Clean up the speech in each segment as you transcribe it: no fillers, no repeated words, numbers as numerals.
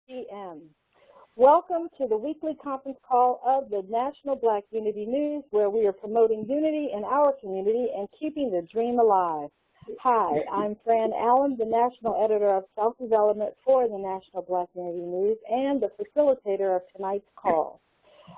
p.m. Welcome to the weekly conference call of the National Black Unity News, where we are promoting unity in our community and keeping the dream alive. Hi, I'm Fran Allen, the National Editor of Self-Development for the National Black Unity News and the facilitator of tonight's call.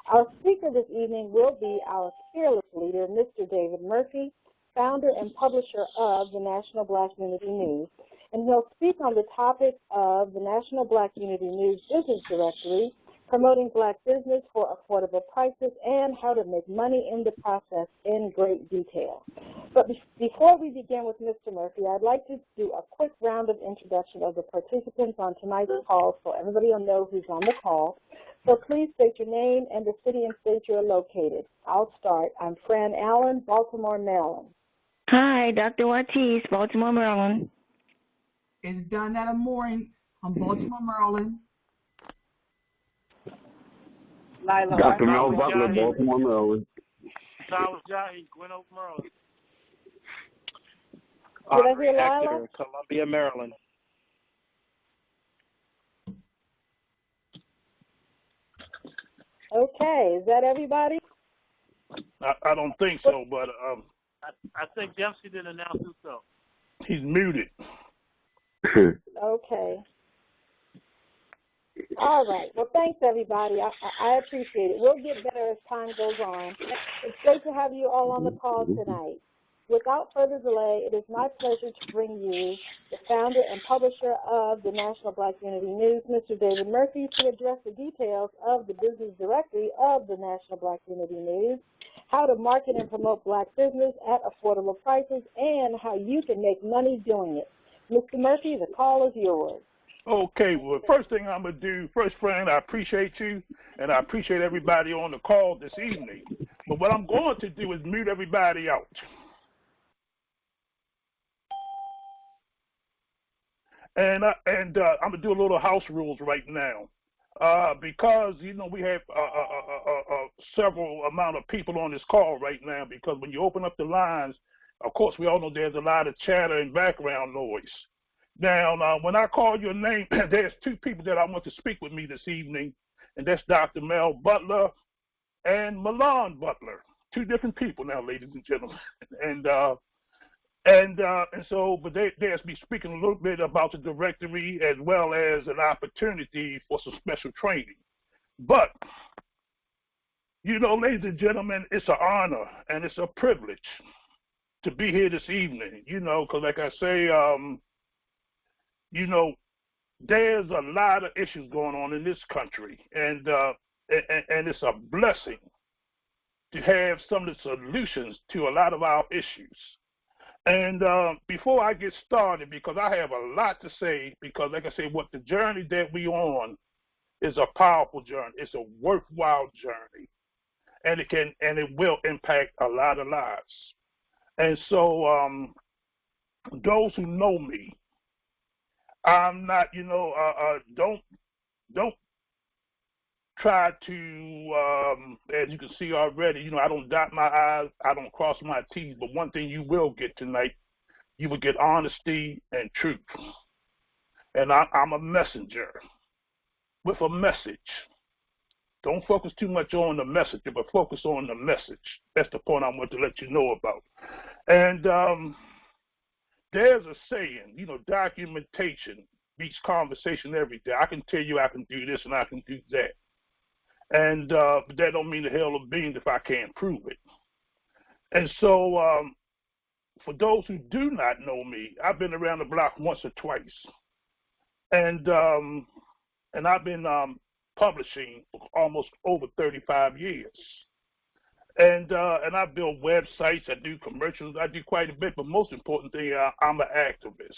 Our speaker this evening will be our fearless leader, Mr. David Murphy, founder and publisher of the National Black Unity News, and he'll speak on the topic of the National Black Unity News Business Directory, promoting black business for affordable prices, and how to make money in the process in great detail. But before we begin with Mr. Murphy, I'd like to do a quick round of introduction of the participants on tonight's call so everybody will know who's on the call. So please state your name and the city and state you're located. I'll start. I'm Fran Allen, Baltimore, Maryland. Hi, Dr. Ortiz, Baltimore, Maryland. It's Donetta Mooring from Baltimore, Maryland. Dr. Mel Butler, Baltimore, Maryland. Charles Jahi, Gwen Oak, Maryland. Did I hear Lila? Hector, Columbia, Maryland. Okay, is that everybody? I don't think so, but I think Dempsey didn't announce himself. he's muted. Okay. All right. Well, thanks, everybody. I appreciate it. We'll get better as time goes on. It's great to have you all on the call tonight. Without further delay, it is my pleasure to bring you the founder and publisher of the National Black Unity News, Mr. David Murphy, to address the details of the business directory of the National Black Unity News, how to market and promote black business at affordable prices, and how you can make money doing it. Mr. Murphy, the call is yours. Okay, well, first thing I'm going to do, first, Fran, I appreciate you, and I appreciate everybody on the call this evening. But what I'm going to do is mute everybody out. And I'm going to do a little house rules right now. Because, you know, we have several amount of people on this call right now, because when you open up the lines, of course, we all know there's a lot of chatter and background noise. Now, when I call your name, there's two people that I want to speak with me this evening, and that's Dr. Mel Butler and Milan Butler. Two different people now, ladies and gentlemen. And so, but they'll be speaking a little bit about the directory as well as an opportunity for some special training. But, you know, ladies and gentlemen, it's an honor and it's a privilege to be here this evening, you know, because like I say, you know, there's a lot of issues going on in this country, and it's a blessing to have some of the solutions to a lot of our issues. And before I get started, because I have a lot to say, because like I say, what the journey that we on is a powerful journey. It's a worthwhile journey, and it will impact a lot of lives. And so those who know me, I'm not, you know, don't try to, as you can see already, you know, I don't dot my I's, I don't cross my T's, but one thing you will get tonight, you will get honesty and truth. And I'm a messenger with a message. Don't focus too much on the messenger, but focus on the message. That's the point I want to let you know about. And there's a saying, you know, documentation beats conversation every day. I can tell you I can do this and I can do that. And but that don't mean the hell of beans if I can't prove it. And so for those who do not know me, I've been around the block once or twice. And I've been publishing for almost over 35 years. And I build websites, I do commercials, I do quite a bit, but most important thing, I'm an activist.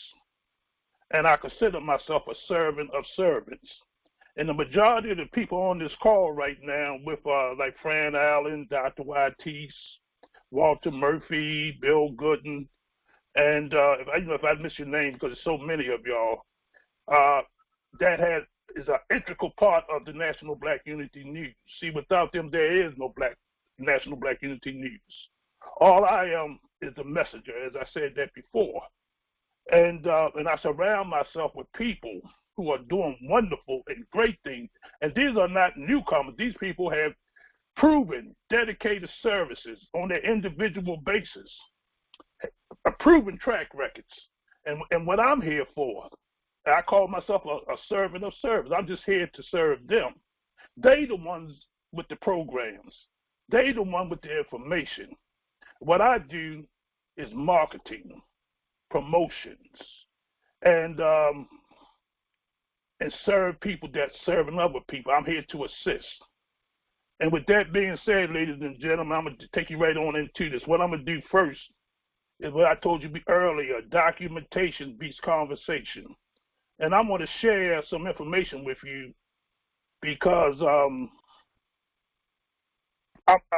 And I consider myself a servant of servants. And the majority of the people on this call right now with like Fran Allen, Dr. Ortiz, Walter Murphy, Bill Gooden, and if I miss your name because there's so many of y'all, that is an integral part of the National Black Unity News. See, without them, there is no National Black Unity News. All I am is the messenger, as I said that before. And I surround myself with people who are doing wonderful and great things. And these are not newcomers. These people have proven dedicated services on their individual basis, a proven track records. And what I'm here for, I call myself a servant of service. I'm just here to serve them. They the ones with the programs. They the one with the information. What I do is marketing, promotions, and serve people that serving other people. I'm here to assist. And with that being said, ladies and gentlemen, I'm going to take you right on into this. What I'm going to do first is what I told you earlier, documentation beats conversation. And I'm going to share some information with you because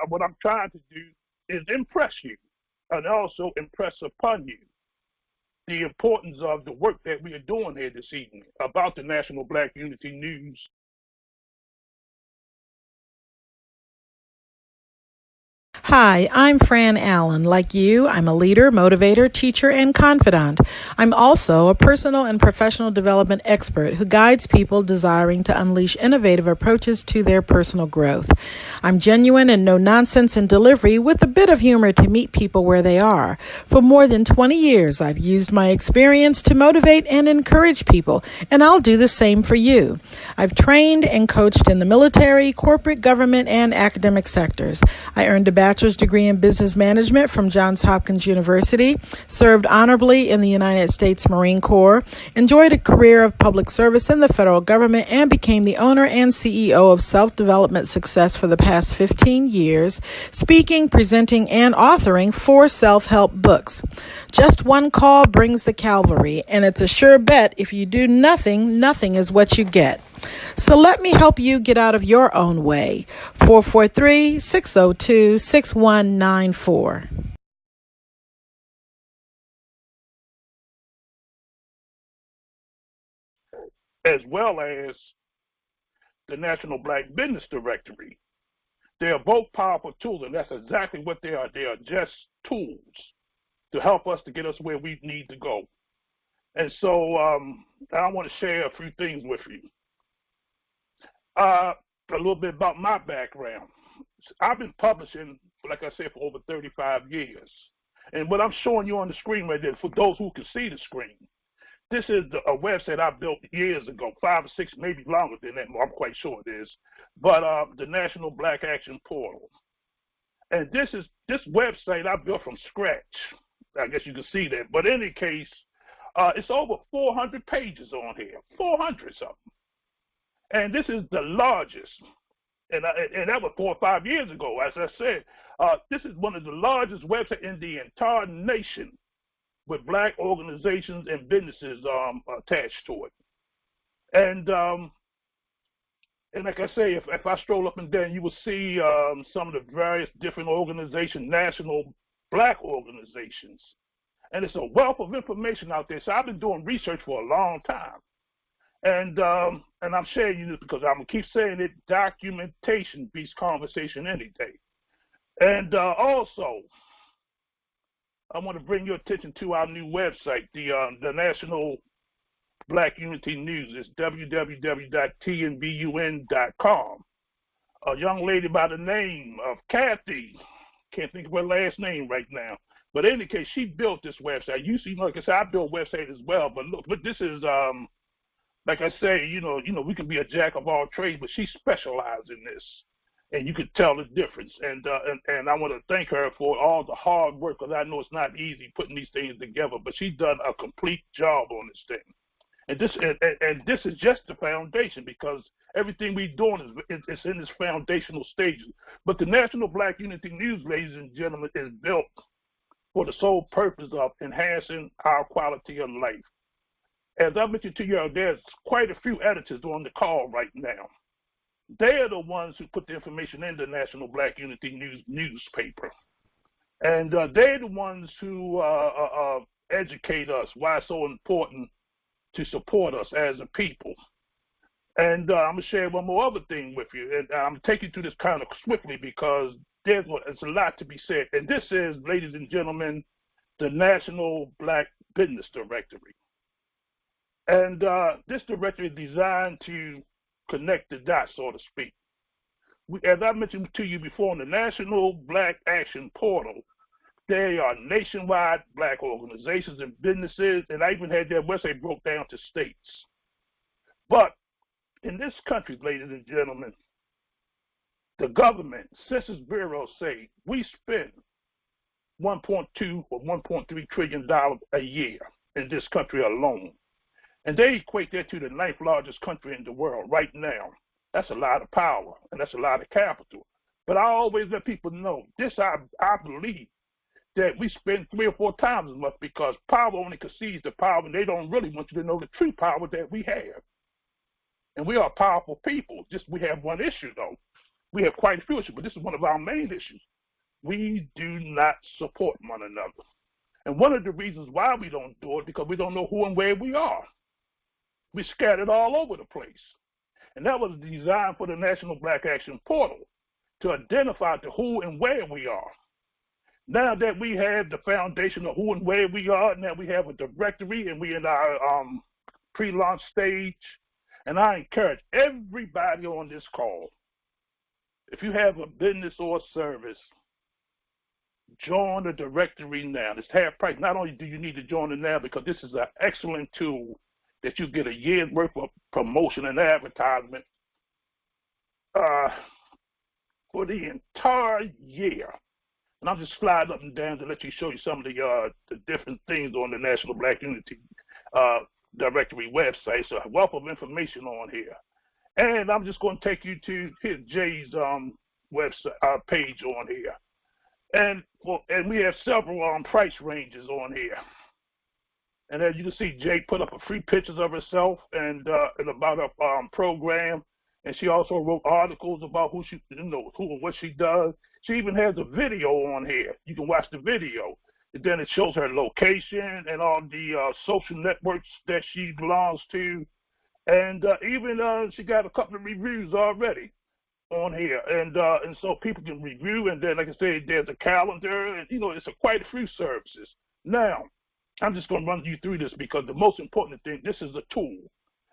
what I'm trying to do is impress you and also impress upon you the importance of the work that we are doing here this evening about the National Black Unity News. Hi, I'm Fran Allen. Like you, I'm a leader, motivator, teacher, and confidant. I'm also a personal and professional development expert who guides people desiring to unleash innovative approaches to their personal growth. I'm genuine and no nonsense in delivery with a bit of humor to meet people where they are. For more than 20 years, I've used my experience to motivate and encourage people, and I'll do the same for you. I've trained and coached in the military, corporate, government, and academic sectors. I earned a bachelor's degree in business management from Johns Hopkins University, served honorably in the United States Marine Corps, enjoyed a career of public service in the federal government, and became the owner and CEO of Self-Development Success for the past 15 years, speaking, presenting, and authoring 4 self-help books. Just one call brings the cavalry, and it's a sure bet if you do nothing, nothing is what you get. So let me help you get out of your own way. 443-602-6194. As well as the National Black Business Directory. They are both powerful tools, and that's exactly what they are. They are just tools to help us to get us where we need to go. And so I want to share a few things with you. A little bit about my background. I've been publishing, like I said, for over 35 years. And what I'm showing you on the screen right there, for those who can see the screen, this is a website I built years ago, 5 or 6, maybe longer than that, I'm quite sure it is, but the National Black Action Portal. And this website I built from scratch. I guess you can see that. But in any case, it's over 400 pages on here, 400 something. And this is the largest, and that was 4 or 5 years ago, as I said. This is one of the largest websites in the entire nation with Black organizations and businesses attached to it. And like I say, if I stroll up and down, you will see some of the various different organizations, national Black organizations. And it's a wealth of information out there. So I've been doing research for a long time. And I'm sharing you this because I'm going to keep saying it, documentation beats conversation any day. And also, I want to bring your attention to our new website, the National Black Unity News. It's www.tnbun.com. A young lady by the name of Kathy, can't think of her last name right now, but in any case, she built this website. You see, like I said, I built websites as well, but look, but this is like I say, you know, we can be a jack of all trades, but she specialized in this, and you could tell the difference. And I want to thank her for all the hard work, because I know it's not easy putting these things together, but she's done a complete job on this thing. And this is just the foundation, because everything we're doing is in this foundational stages. But the National Black Unity News, ladies and gentlemen, is built for the sole purpose of enhancing our quality of life. As I mentioned to you, there's quite a few editors on the call right now. They're the ones who put the information in the National Black Unity News newspaper. And they're the ones who educate us why it's so important to support us as a people. And I'm going to share one more other thing with you. And I'm taking through this kind of swiftly because there's a lot to be said. And this is, ladies and gentlemen, the National Black Business Directory. And this directory is designed to connect the dots, so to speak. As I mentioned to you before, on the National Black Action Portal, there are nationwide black organizations and businesses, and I even had their website broke down to states. But in this country, ladies and gentlemen, the government, Census Bureau say we spend $1.2 or $1.3 trillion a year in this country alone. And they equate that to the 9th largest country in the world right now. That's a lot of power, and that's a lot of capital. But I always let people know, I believe that we spend 3 or 4 times as much, because power only concedes the power, and they don't really want you to know the true power that we have. And we are powerful people. Just we have one issue, though. We have quite a few issues, but this is one of our main issues. We do not support one another. And one of the reasons why we don't do it, because we don't know who and where we are. We're scattered all over the place. And that was designed for the National Black Action Portal, to identify the who and where we are. Now that we have the foundation of who and where we are, now we have a directory, and we're in our pre-launch stage. And I encourage everybody on this call, if you have a business or service, join the directory now. It's half price. Not only do you need to join it now, because this is an excellent tool that you get a year's worth of promotion and advertisement for the entire year. And I'll just slide up and down to let you show you some of the different things on the National Black Unity Directory website. So a wealth of information on here. And I'm just going to take you to Jay's website page on here. And we have several price ranges on here. And as you can see, Jay put up a free pictures of herself and about her program. And she also wrote articles about who and what she does. She even has a video on here. You can watch the video. And then it shows her location and all the social networks that she belongs to. And even she got a couple of reviews already on here. And so people can review. And then, like I said, there's a calendar. And, it's quite a few services. Now, I'm just going to run you through this, because the most important thing, this is a tool,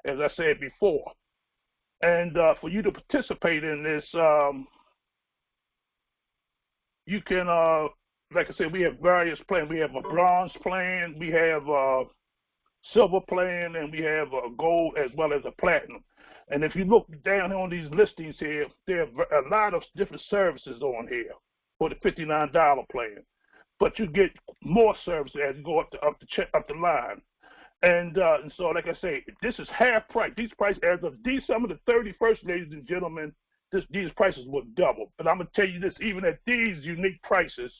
as I said before. And for you to participate in this, you can, like I said, we have various plans. We have a bronze plan, we have a silver plan, and we have a gold as well as a platinum. And if you look down on these listings here, there are a lot of different services on here for the $59 plan. But you get more services as you go up the line. And so, like I say, this is half price. These prices, as of December the 31st, ladies and gentlemen, these prices will double. But I'm going to tell you this, even at these unique prices,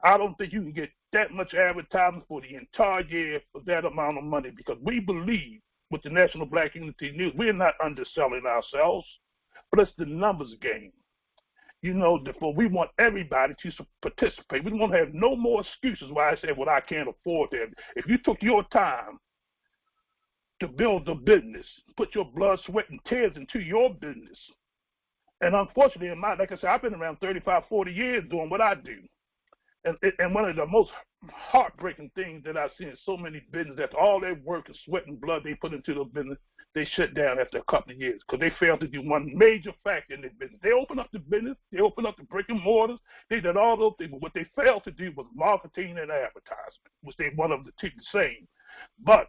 I don't think you can get that much advertising for the entire year for that amount of money, because we believe with the National Black Unity News, we're not underselling ourselves, but it's the numbers game. Therefore, we want everybody to participate. We don't have no more excuses why I said, well, I can't afford that. If you took your time to build a business, put your blood, sweat, and tears into your business, and unfortunately, like I said, I've been around 35, 40 years doing what I do. And one of the most heartbreaking things that I've seen in so many businesses, that all their work and sweat and blood they put into the business, they shut down after a couple of years because they failed to do one major factor in their business. They opened up the business, they opened up the brick and mortars, they did all those things, but what they failed to do was marketing and advertisement, which they one of the two the same. But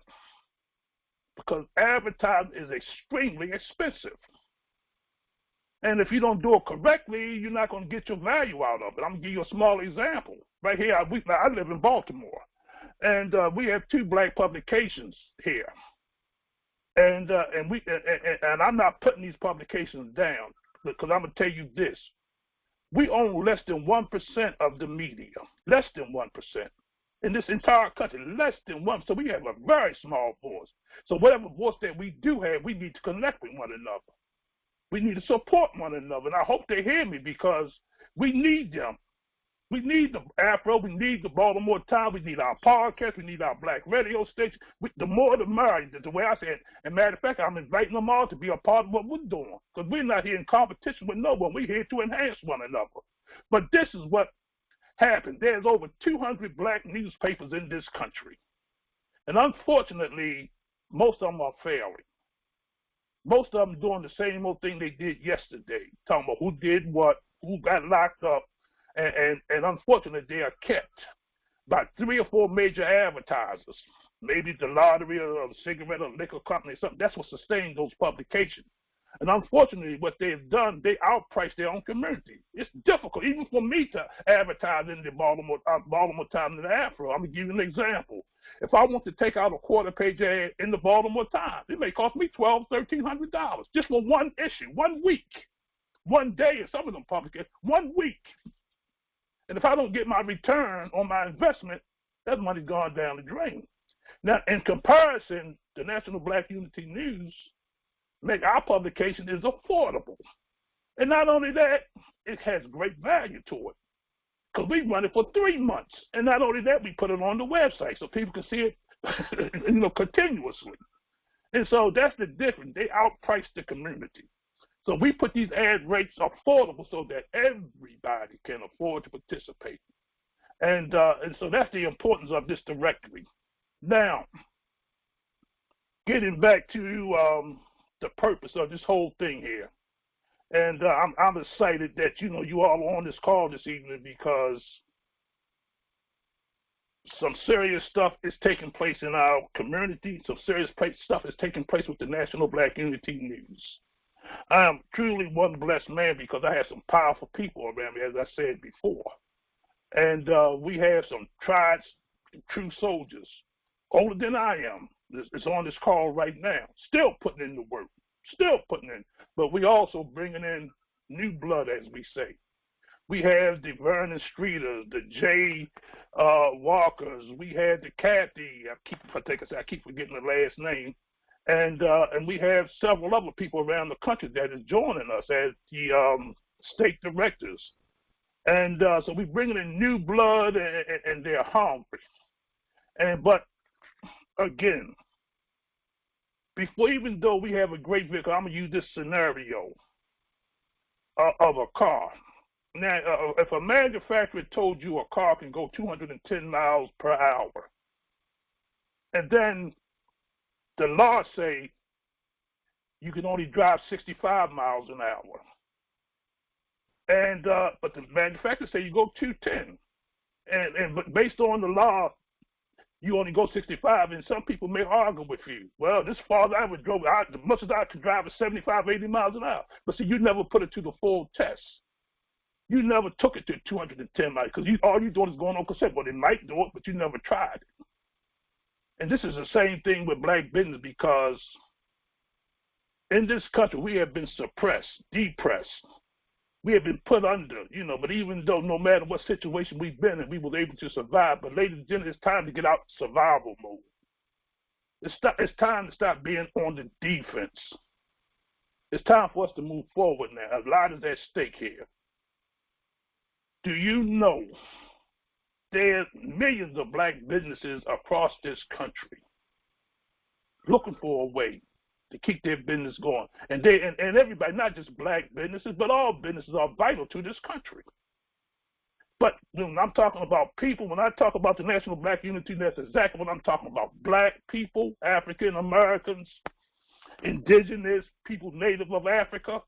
because advertising is extremely expensive, and if you don't do it correctly, you're not going to get your value out of it. I'm going to give you a small example. Right here, I live in Baltimore, and we have 2 black publications here. And I'm not putting these publications down, because I'm going to tell you this. We own less than 1% of the media, less than 1%. In this entire country, less than 1%. So we have a very small voice. So whatever voice that we do have, we need to connect with one another. We need to support one another, and I hope they hear me, because we need them. We need the Afro, we need the Baltimore Times, we need our podcast, we need our black radio station. The more the merrier, the way I said. And matter of fact, I'm inviting them all to be a part of what we're doing, because we're not here in competition with no one. We're here to enhance one another. But this is what happened. There's over 200 black newspapers in this country. And unfortunately, most of them are failing. Most of them doing the same old thing they did yesterday, talking about who did what, who got locked up, and unfortunately they are kept by 3 or 4 major advertisers, maybe the lottery or the cigarette or liquor company, something. That's what sustains those publications. And unfortunately, what they've done, they outprice their own community. It's difficult, even for me, to advertise in the Baltimore Times and the Afro. I'm going to give you an example. If I want to take out a quarter-page ad in the Baltimore Times, it may cost me $1,200, $1,300 just for one issue, 1 week, 1 day, in some of them publications, 1 week. And if I don't get my return on my investment, that money's gone down the drain. Now, in comparison, the National Black Unity News make our publication is affordable. And not only that, it has great value to it, because we run it for 3 months. And not only that, we put it on the website so people can see it continuously. And so that's the difference. They outprice the community. So we put these ad rates affordable so that everybody can afford to participate. And so that's the importance of this directory. Now, getting back to the purpose of this whole thing here. And I'm excited that, you all are on this call this evening, because some serious stuff is taking place in our community. Some serious stuff is taking place with the National Black Unity News. I am truly one blessed man because I have some powerful people around me, as I said before. And we have some tried, true soldiers, older than I am, is on this call right now, still putting in the work, still putting in. But we also bringing in new blood, as we say. We have the Vernon Streeters, the Jay Walkers. We have the Kathy. I keep forgetting the last name. And we have several other people around the country that is joining us as the state directors. And so we're bringing in new blood, and they're hungry. But again, even though we have a great vehicle, I'm going to use this scenario of a car. Now, if a manufacturer told you a car can go 210 miles per hour, and then the law say you can only drive 65 miles an hour, and but the manufacturer say you go 210, but based on the law, you only go 65, and some people may argue with you. Well, this farther I would drove, as much as I could drive at 75, 80 miles an hour. But see, you never put it to the full test. You never took it to 210 miles, because all you're doing is going on cassette. Well, they might do it, but you never tried it. And this is the same thing with black business, because in this country, we have been suppressed, depressed. We have been put under, but even though no matter what situation we've been in, we were able to survive. But ladies and gentlemen, it's time to get out survival mode. It's time to stop being on the defense. It's time for us to move forward now. A lot is at stake here. Do you know there are millions of black businesses across this country looking for a way to keep their business going? And everybody, not just black businesses, but all businesses are vital to this country. But when I'm talking about people, when I talk about the National Black Unity, that's exactly what I'm talking about. Black people, African Americans, indigenous people, native of Africa,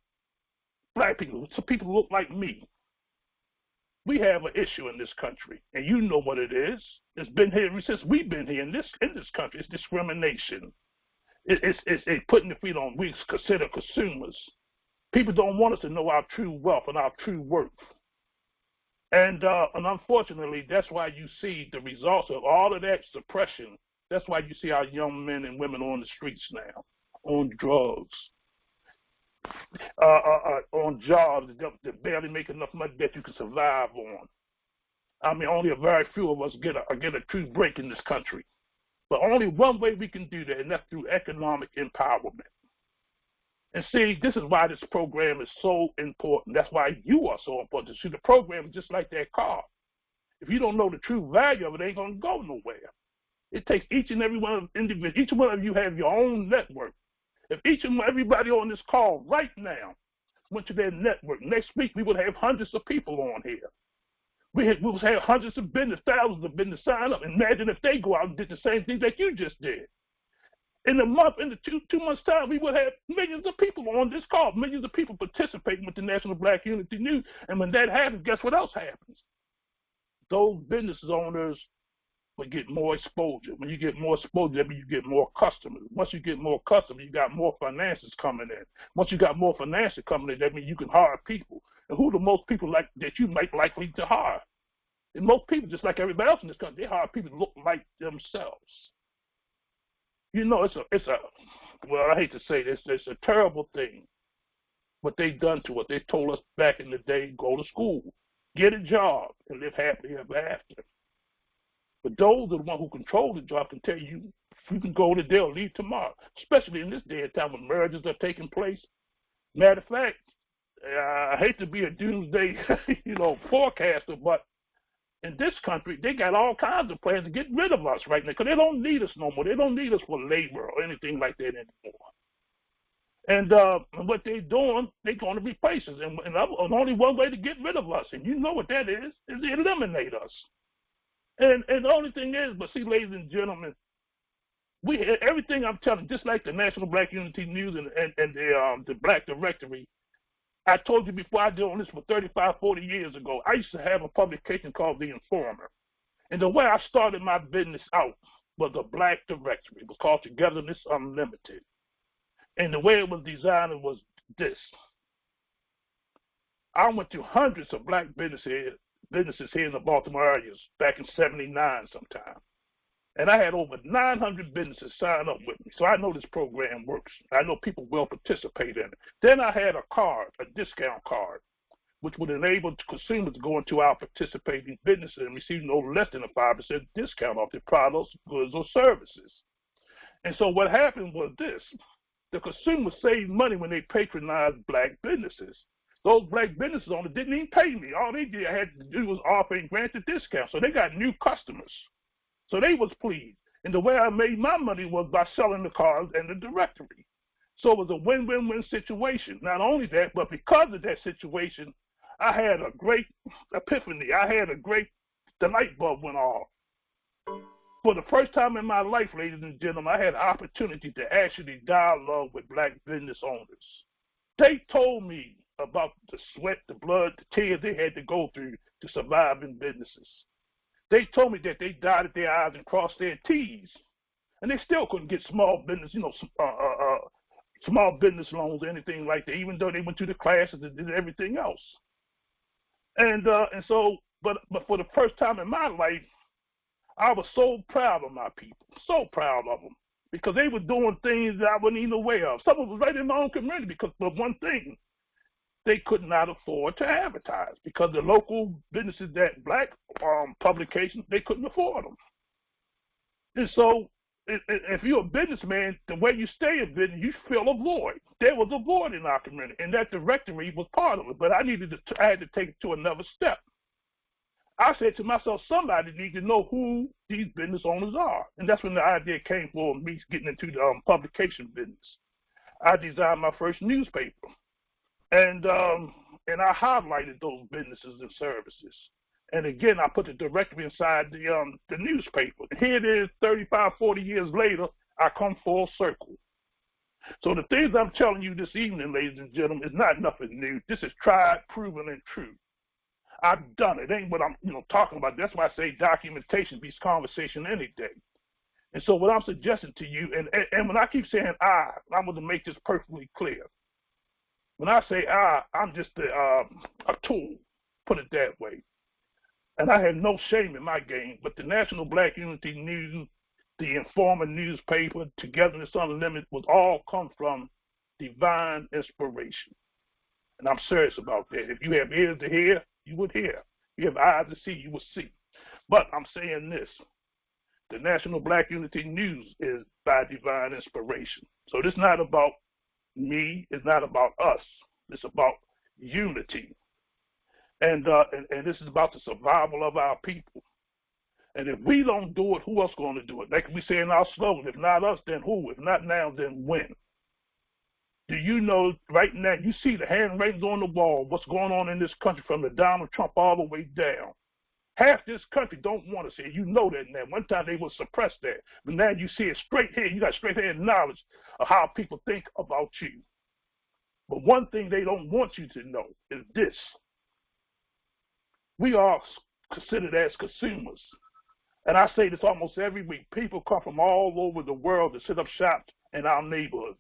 black people, so people who look like me. We have an issue in this country, and you know what it is. It's been here since we've been here in this country. It's discrimination. It's putting the feet on. We consider consumers. People don't want us to know our true wealth and our true worth. And unfortunately, that's why you see the results of all of that suppression. That's why you see our young men and women on the streets now, on drugs, on jobs that barely make enough money that you can survive on. I mean, only a very few of us get a true break in this country. But only one way we can do that, and that's through economic empowerment. And see, this is why this program is so important. That's why you are so important. See, the program is just like that car. If you don't know the true value of it, it ain't going to go nowhere. It takes each and every one of individuals. Each one of you have your own network. If everybody on this call right now went to their network, next week we would have hundreds of people on here. We would have hundreds of business, thousands of business sign up. Imagine if they go out and did the same thing that you just did. In a month, in the two months' time, we would have millions of people on this call, millions of people participating with the National Black Unity News. And when that happens, guess what else happens? Those business owners will get more exposure. When you get more exposure, that means you get more customers. Once you get more customers, you got more finances coming in. Once you got more finances coming in, that means you can hire people. And who the most people like that you might likely to hire? And most people, just like everybody else in this country, they hire people that look like themselves. You know, well, I hate to say this, it's a terrible thing what they've done to us. They told us back in the day, go to school, get a job, and live happily ever after. But those are the ones who control the job can tell you, you can go today or leave tomorrow, especially in this day and time when mergers are taking place. Matter of fact, I hate to be a doomsday, forecaster, but in this country, they got all kinds of plans to get rid of us right now because they don't need us no more. They don't need us for labor or anything like that anymore. And what they're doing, they're going to replace us. And only one way to get rid of us, and you know what that is to eliminate us. And the only thing is, but see, ladies and gentlemen, everything I'm telling, just like the National Black Unity News and the Black Directory, I told you before, I did on this for 35, 40 years ago. I used to have a publication called The Informer. And the way I started my business out was a Black Directory. It was called Togetherness Unlimited. And the way it was designed was this. I went to hundreds of Black businesses here in the Baltimore area back in '79 sometime. And I had over 900 businesses sign up with me. So I know this program works. I know people will participate in it. Then I had a card, a discount card, which would enable consumers to go into our participating businesses and receive no less than a 5% discount off their products, goods, or services. And so what happened was this. The consumers saved money when they patronized Black businesses. Those Black business owners didn't even pay me. All they had to do was offer and grant a discount. So they got new customers. So they was pleased. And the way I made my money was by selling the cards and the directory. So it was a win-win-win situation. Not only that, but because of that situation, I had a great epiphany. The light bulb went off. For the first time in my life, ladies and gentlemen, I had an opportunity to actually dialogue with Black business owners. They told me about the sweat, the blood, the tears they had to go through to survive in businesses. They told me that they dotted their I's and crossed their T's, and they still couldn't get small business, small business loans or anything like that, even though they went to the classes and did everything else. And so, but for the first time in my life, I was so proud of my people, so proud of them, because they were doing things that I wasn't even aware of. Some of it was right in my own community, because for one thing, they could not afford to advertise because the local businesses, that Black publications, they couldn't afford them. And so if you're a businessman, the way you stay in business, you fill a void. There was a void in our community, and that directory was part of it, but I had to take it to another step. I said to myself, somebody needs to know who these business owners are. And that's when the idea came for me getting into the publication business. I designed my first newspaper. And I highlighted those businesses and services. And again, I put the directory inside the newspaper. Here it is, 35, 40 years later, I come full circle. So the things I'm telling you this evening, ladies and gentlemen, is not nothing new. This is tried, proven, and true. I've done it. It ain't what I'm talking about. That's why I say documentation beats conversation any day. And so what I'm suggesting to you, and when I keep saying I'm going to make this perfectly clear. When I say I'm just a tool, put it that way. And I had no shame in my game, but the National Black Unity News, the Informer newspaper, Togetherness Unlimited, was all come from divine inspiration. And I'm serious about that. If you have ears to hear, you would hear. If you have eyes to see, you will see. But I'm saying this. The National Black Unity News is by divine inspiration. So this is not about me, it's not about us. It's about unity. And this is about the survival of our people. And if we don't do it, who else going to do it? Like we say in our slogan, if not us, then who? If not now, then when? Do you know right now, you see the handwritings on the wall, what's going on in this country from the Donald Trump all the way down. Half this country don't want to see it. You know that now. One time they will suppress that. But now you see it straight here. You got straight here knowledge of how people think about you. But one thing they don't want you to know is this. We are considered as consumers. And I say this almost every week. People come from all over the world to set up shop in our neighborhoods.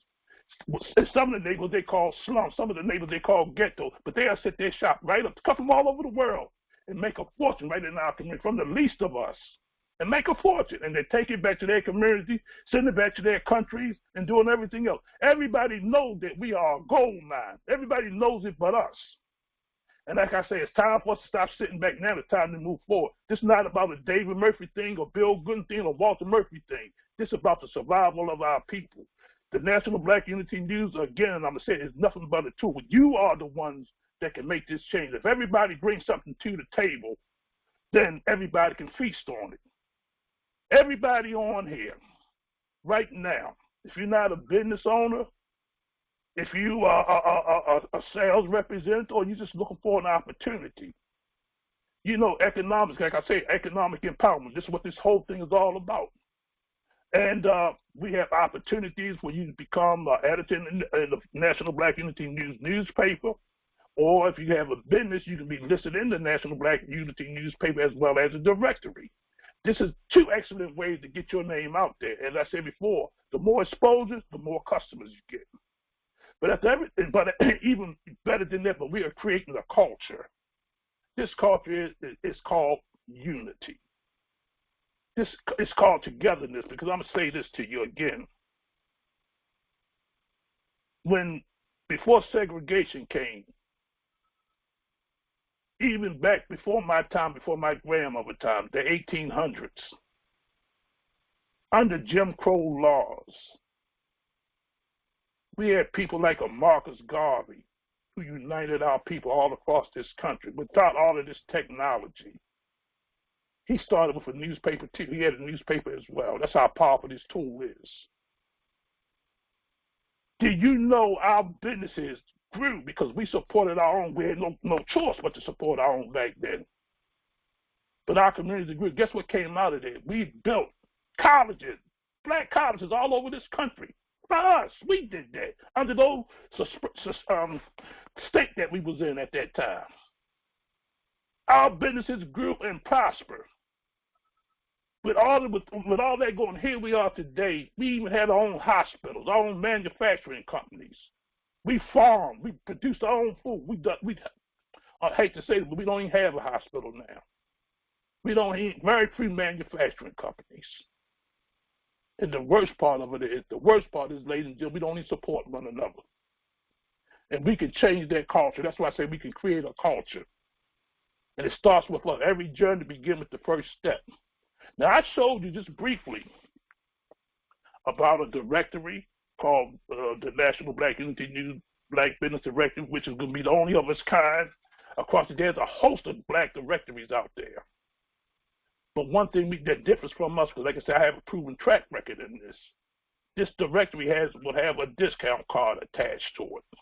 Some of the neighborhoods they call slums, some of the neighborhoods they call ghetto, but they are set their shop right up, come from all over the world and make a fortune right in our community, from the least of us, and make a fortune. And they take it back to their community, send it back to their countries, and doing everything else. Everybody knows that we are a gold mine. Everybody knows it but us. And like I say, it's time for us to stop sitting back now. It's time to move forward. This is not about a David Murphy thing or Bill Gooden thing or Walter Murphy thing. This is about the survival of our people. The National Black Unity News, again, I'm going to say, is nothing but a tool. You are the ones that can make this change. If everybody brings something to the table, then everybody can feast on it. Everybody on here, right now, if you're not a business owner, if you are a sales representative, or you're just looking for an opportunity, you know, economics, like I say, economic empowerment, this is what this whole thing is all about. And we have opportunities for you to become an editor in the National Black Unity News newspaper, or if you have a business, you can be listed in the National Black Unity newspaper as well as a directory. This is two excellent ways to get your name out there. As I said before, the more exposure, the more customers you get. But after everything, but even better than that, but we are creating a culture. This culture is called unity. This is called togetherness, because I'm gonna say this to you again. Before segregation came, even back before my time, before my grandmother's time, the 1800s, under Jim Crow laws, we had people like a Marcus Garvey who united our people all across this country without all of this technology. He started with a newspaper too. He had a newspaper as well. That's how powerful this tool is. Did you know our businesses grew because we supported our own? We had no choice but to support our own back then. But our communities grew. Guess what came out of it? We built colleges, black colleges all over this country. By us, we did that under those state that we was in at that time. Our businesses grew and prospered. With all that going, here we are today. We even had our own hospitals, our own manufacturing companies. We farm, we produce our own food. I hate to say it, but we don't even have a hospital now. We don't even, very few manufacturing companies. And the worst part of it is, ladies and gentlemen, we don't even support one another. And we can change that culture. That's why I say we can create a culture. And it starts with us. Every journey begins with the first step. Now, I showed you just briefly about a directory called the National Black Unity News Black Business Directory, which is going to be the only of its kind across the. There's a host of black directories out there. But one thing that differs from us, because like I said, I have a proven track record in this. This directory will have a discount card attached to it.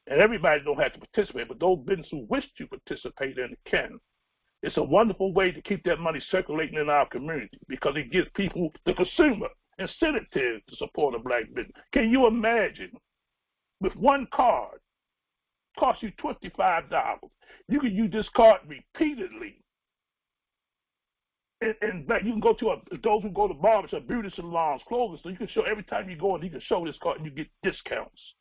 And everybody don't have to participate, but those businesses who wish to participate in it can. It's a wonderful way to keep that money circulating in our community because it gives people, the consumer, incentive to support a black business. Can you imagine, with one card, cost you $25, you can use this card repeatedly. And you can go to those who go to barbershops, beauty salons, clothing, so you can show every time you go in, you can show this card and you get discounts.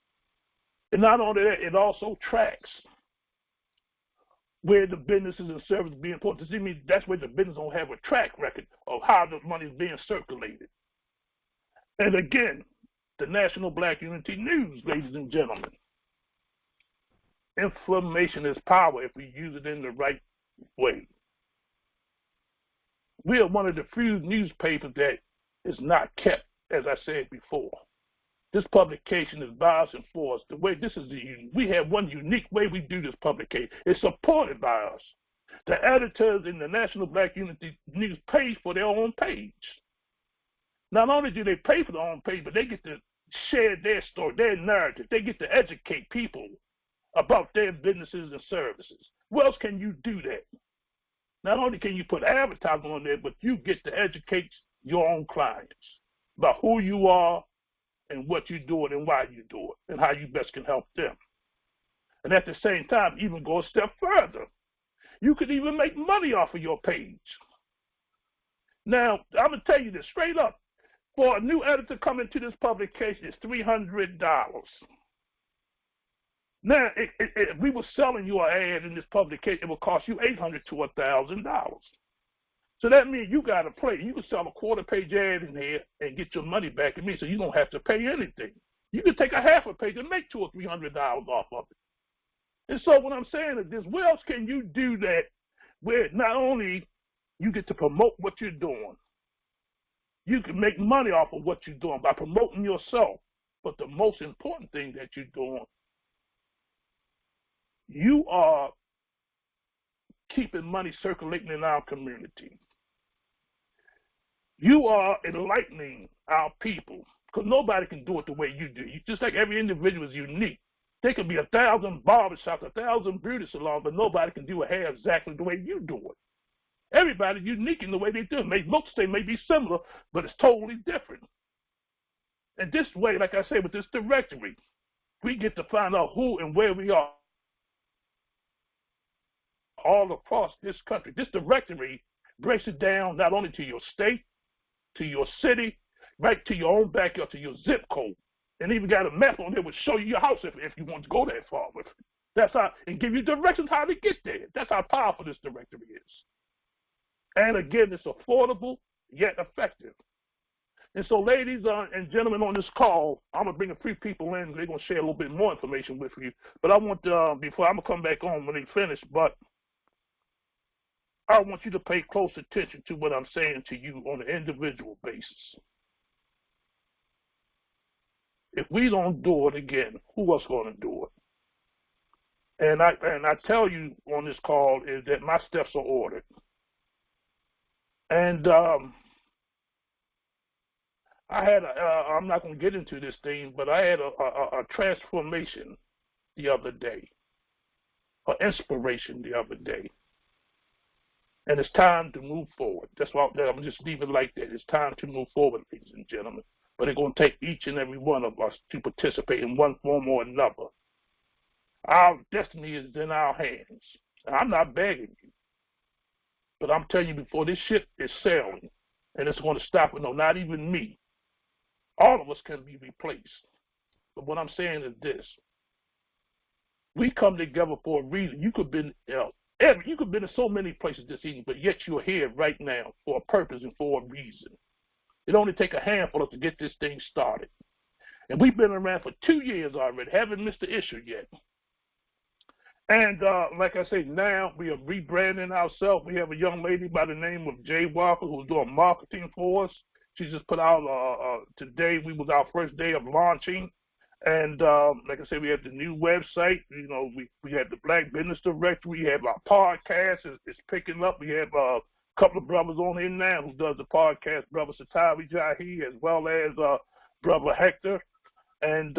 And not only that, it also tracks where the businesses and services being put. Does it mean that's where the business don't have a track record of how the money is being circulated? And again, the National Black Unity News, ladies and gentlemen. Information is power if we use it in the right way. We are one of the few newspapers that is not kept, as I said before. This publication is biased and forced. The way this is, we have one unique way we do this publication. It's supported by us. The editors in the National Black Unity News pay for their own page. Not only do they pay for their own page, but they get to share their story, their narrative. They get to educate people about their businesses and services. Where else can you do that? Not only can you put advertising on there, but you get to educate your own clients about who you are and what you do it and why you do it and how you best can help them. And at the same time, even go a step further. You could even make money off of your page. Now, I'm going to tell you this straight up. For a new editor coming to this publication, it's $300. Now, if we were selling you an ad in this publication, it would cost you $800 to $1,000. So that means you got to play. You can sell a quarter-page ad in here and get your money back. It means so you don't have to pay anything. You can take a half a page and make $200 or $300 off of it. And so what I'm saying is this: where else can you do that where not only you get to promote what you're doing, you can make money off of what you're doing by promoting yourself, but the most important thing that you're doing, you are keeping money circulating in our community. You are enlightening our people, because nobody can do it the way you do. You just like every individual is unique. There could be 1,000 barbershops, 1,000 beauty salons, but nobody can do it half exactly the way you do it. Everybody's unique in the way they do it. Most they may be similar, but it's totally different. And this way, like I said, with this directory, we get to find out who and where we are all across this country. This directory breaks it down not only to your state, to your city, right to your own backyard, to your zip code. And even got a map on there which show you your house if you want to go that far with it. That's how, and give you directions how to get there. That's how powerful this directory is. And again, it's affordable yet effective. And so, ladies and gentlemen on this call, I'm going to bring a few people in. They're going to share a little bit more information with you. But I want before I'm going to come back on when they finish, but I want you to pay close attention to what I'm saying to you on an individual basis. If we don't do it again, who else going to do it? And I tell you on this call is that my steps are ordered. And I had I'm not going to get into this thing, but I had a transformation the other day, an inspiration the other day. And it's time to move forward. That's why I'm just leaving it like that. It's time to move forward, ladies and gentlemen. But it's going to take each and every one of us to participate in one form or another. Our destiny is in our hands. And I'm not begging you. But I'm telling you, before this ship is sailing, and it's going to stop, no, not even me. All of us can be replaced. But what I'm saying is this. We come together for a reason. You could be you could be in so many places this evening, but yet you're here right now for a purpose and for a reason. It only takes a handful of us to get this thing started. And we've been around for 2 years already, haven't missed the issue yet. And like I say, now we are rebranding ourselves. We have a young lady by the name of Jay Walker who's doing marketing for us. She just put out, today was our first day of launching. And like I said, we have the new website. You know, we have the Black Business Directory. We have our podcast. It's picking up. We have a couple of brothers on here now who does the podcast, Brother Satawi Jahi, as well as Brother Hector. And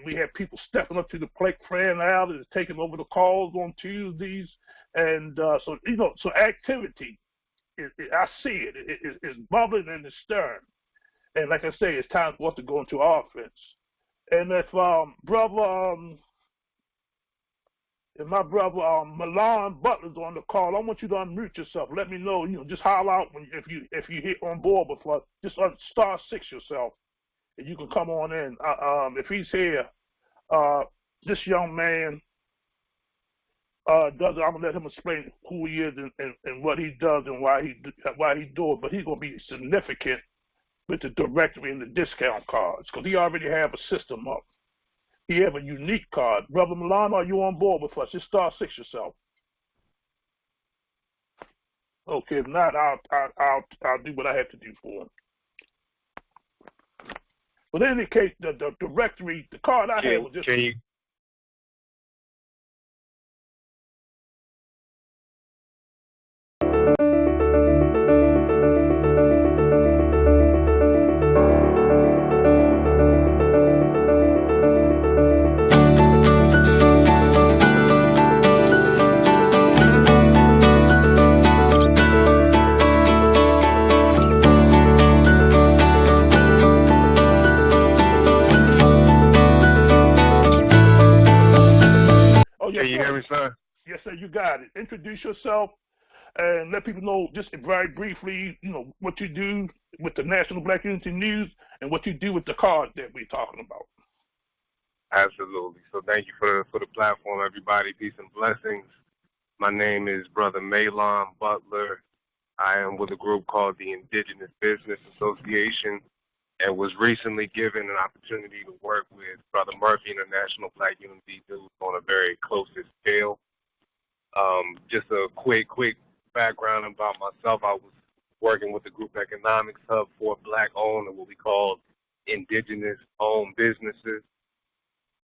we have people stepping up to the plate. Fran Allen is taking over the calls on Tuesdays. And so, you know, so activity, I see it. It's bubbling and it's stirring. And like I say, it's time for us to go into offense. And if my brother Milan Butler's on the call, I want you to unmute yourself. Let me know, you know, just holler out if you hit on board with us. Just star 6 yourself, and you can come on in. If he's here, this young man I'm gonna let him explain who he is and what he does and why he do it. But he's gonna be significant with the directory and the discount cards, because he already have a system up. He have a unique card. Brother Milan, are you on board with us? Just star 6 yourself. Okay, if not, I'll do what I have to do for him. But in any case, the directory, the card I had was just. Can you? you hear me, sir? Yes, sir, you got it. Introduce yourself and let people know just very briefly, what you do with the National Black Unity News and what you do with the cards that we're talking about. Absolutely. So thank you for the platform, everybody. Peace and blessings. My name is Brother Malon Butler. I am with a group called the Indigenous Business Association and was recently given an opportunity to work with Brother Murphy and the National Black Unity News on a very closest scale. Just a quick background about myself. I was working with the Group Economics Hub for Black-owned and what we call indigenous-owned businesses.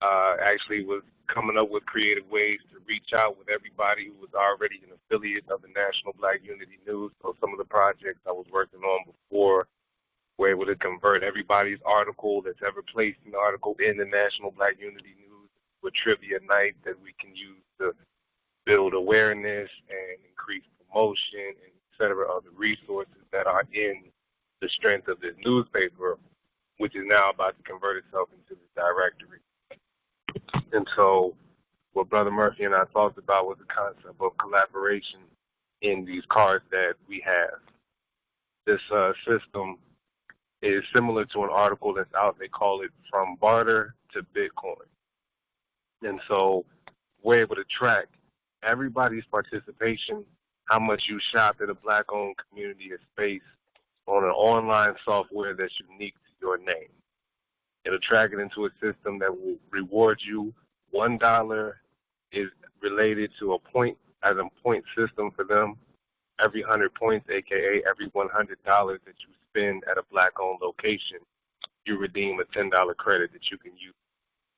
Actually was coming up with creative ways to reach out with everybody who was already an affiliate of the National Black Unity News. So some of the projects I was working on before were able to convert everybody's article that's ever placed an article in the National Black Unity News with trivia night that we can use to build awareness and increase promotion and et cetera, other resources that are in the strength of this newspaper, which is now about to convert itself into the directory. And so what Brother Murphy and I talked about was the concept of collaboration in these cards that we have. This system is similar to an article that's out. They call it From Barter to Bitcoin. And so we're able to track everybody's participation, how much you shop at a Black-owned community or space on an online software that's unique to your name. It'll track it into a system that will reward you. $1 is related to a point as a point system for them. Every 100 points, aka every $100 that you spend at a Black-owned location, you redeem a $10 credit that you can use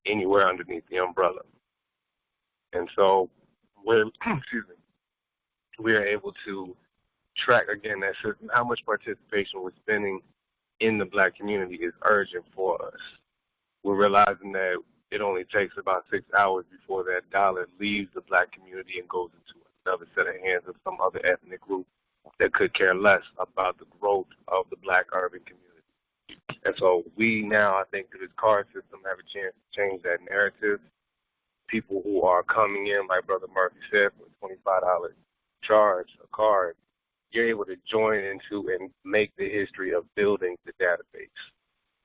anywhere underneath the umbrella. And so we're able to track again that system. How much participation we're spending in the Black community is urgent for us. We're realizing that it only takes about 6 hours before that dollar leaves the Black community and goes into another set of hands of some other ethnic group that could care less about the growth of the Black urban community. And so we now, I think, through this card system, have a chance to change that narrative. People who are coming in, like Brother Murphy said, for a $25 charge a card, you're able to join into and make the history of building the database.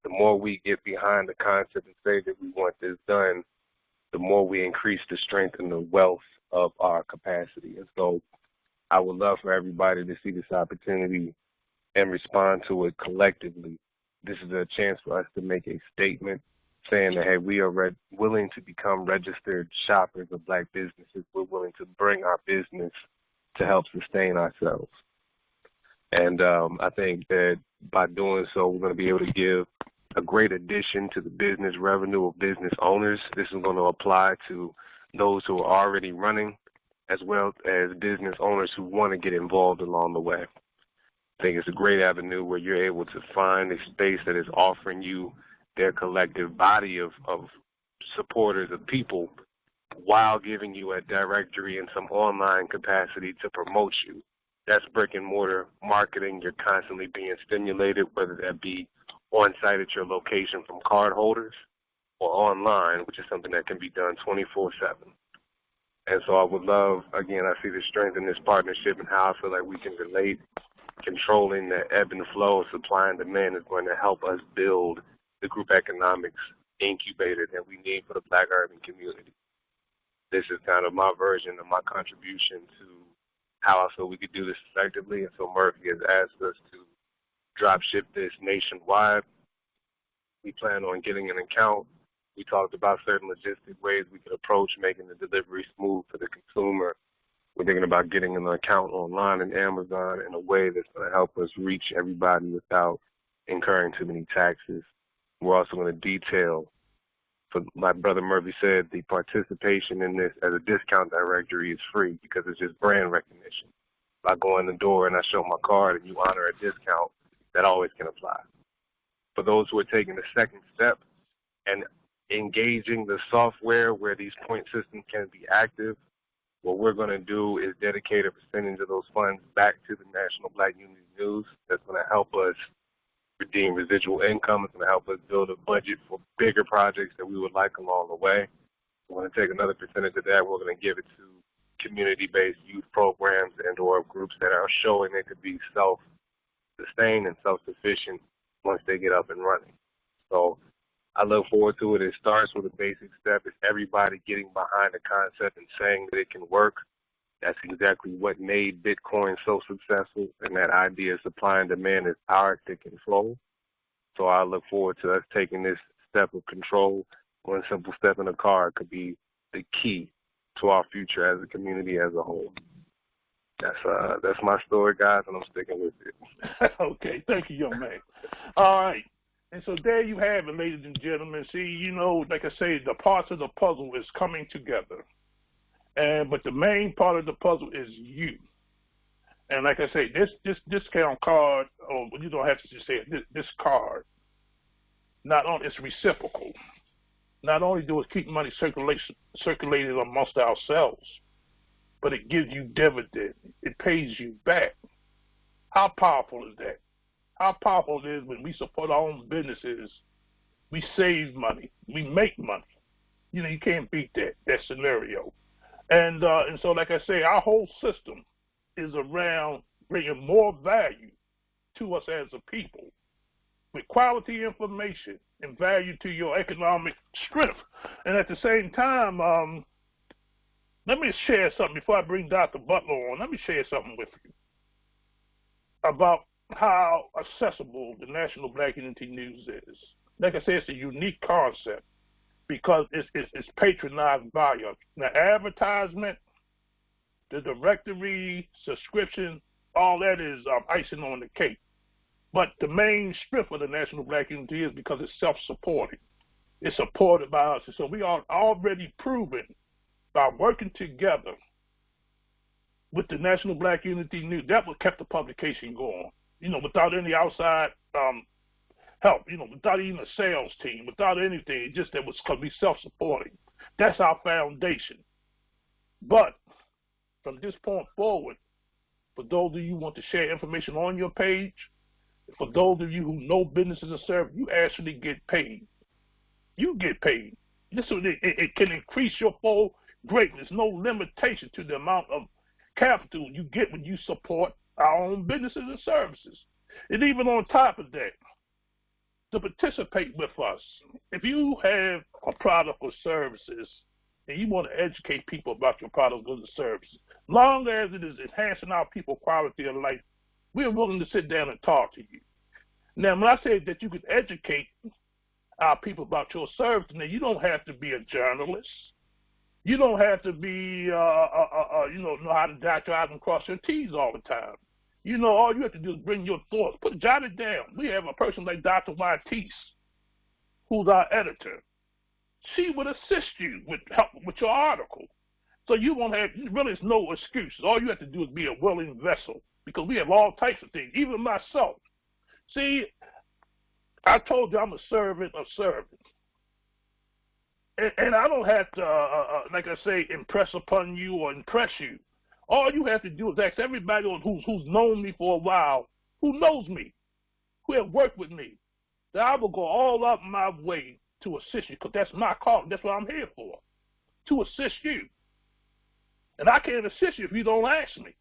The more we get behind the concept and say that we want this done, the more we increase the strength and the wealth of our capacity. And so I would love for everybody to see this opportunity and respond to it collectively. This is a chance for us to make a statement saying that, hey, we are willing to become registered shoppers of Black businesses. We're willing to bring our business to help sustain ourselves. And I think that by doing so, we're going to be able to give a great addition to the business revenue of business owners. This is going to apply to those who are already running, as well as business owners who want to get involved along the way. I think it's a great avenue where you're able to find a space that is offering you their collective body of supporters of people while giving you a directory and some online capacity to promote you. That's brick and mortar marketing. You're constantly being stimulated, whether that be on site at your location from card holders or online, which is something that can be done 24/7. And so I would love, again, I see the strength in this partnership and how I feel like we can relate. Controlling the ebb and flow of supply and demand is going to help us build the group economics incubator that we need for the Black urban community. This is kind of my version of my contribution to how I feel we could do this effectively. And so Murphy has asked us to drop ship this nationwide. We plan on getting an account. We talked about certain logistic ways we could approach making the delivery smooth for the consumer. We're thinking about getting an account online in Amazon in a way that's going to help us reach everybody without incurring too many taxes. We're also going to detail, so like Brother Murphy said, the participation in this as a discount directory is free because it's just brand recognition. If I go in the door and I show my card and you honor a discount, that always can apply. For those who are taking the second step and engaging the software where these point systems can be active, what we're going to do is dedicate a percentage of those funds back to the National Black Unity News. That's going to help us redeem residual income. It's going to help us build a budget for bigger projects that we would like along the way. We're going to take another percentage of that. We're going to give it to community-based youth programs and or groups that are showing they could be self-sustained and self-sufficient once they get up and running. So I look forward to it. It starts with a basic step. It's everybody getting behind the concept and saying that it can work. That's exactly what made Bitcoin so successful, and that idea of supply and demand is ours to control. So I look forward to us taking this step of control. One simple step in the car could be the key to our future as a community as a whole. That's my story, guys, and I'm sticking with it. Okay, thank you, young man. All right. And so there you have it, ladies and gentlemen. See, you know, like I say, the parts of the puzzle is coming together. But the main part of the puzzle is you. And like I say, this discount card, or you don't have to just say it, this card, not only it's reciprocal. Not only do it keep money circulated amongst ourselves, but it gives you dividend. It pays you back. How powerful is that? How powerful it is when we support our own businesses, we save money, we make money. You know, you can't beat that scenario. And so, like I say, our whole system is around bringing more value to us as a people with quality information and value to your economic strength. And at the same time, let me share something before I bring Dr. Butler on. Let me share something with you about how accessible the National Black Unity News is. Like I said, it's a unique concept because it's patronized by us. The advertisement, the directory, subscription, all that is icing on the cake. But the main strength of the National Black Unity is because it's self-supporting. It's supported by us. And so we are already proven by working together with the National Black Unity News, that what kept the publication going. You know, without any outside help, you know, without even a sales team, without anything, it just that was because we self-supporting. That's our foundation. But from this point forward, for those of you who want to share information on your page, for those of you who know businesses and service, you actually get paid. You get paid. It can increase your full greatness. No limitation to the amount of capital you get when you support our own businesses and services. And even on top of that, to participate with us, if you have a product or services and you want to educate people about your products or services, long as it is enhancing our people's quality of life, we're willing to sit down and talk to you. Now, when I say that you can educate our people about your service, now you don't have to be a journalist. You don't have to be, you know how to dot your I's and cross your T's all the time. You know, all you have to do is bring your thoughts, jot it down. We have a person like Dr. Watis, who's our editor. She would assist you with help with your article. So you won't have, really, it's no excuses. All you have to do is be a willing vessel, because we have all types of things, even myself. See, I told you I'm a servant of servants. And I don't have to, like I say, impress upon you or impress you. All you have to do is ask everybody who's known me for a while, who knows me, who have worked with me, that I will go all up my way to assist you, because that's my call. That's what I'm here for, to assist you. And I can't assist you if you don't ask me.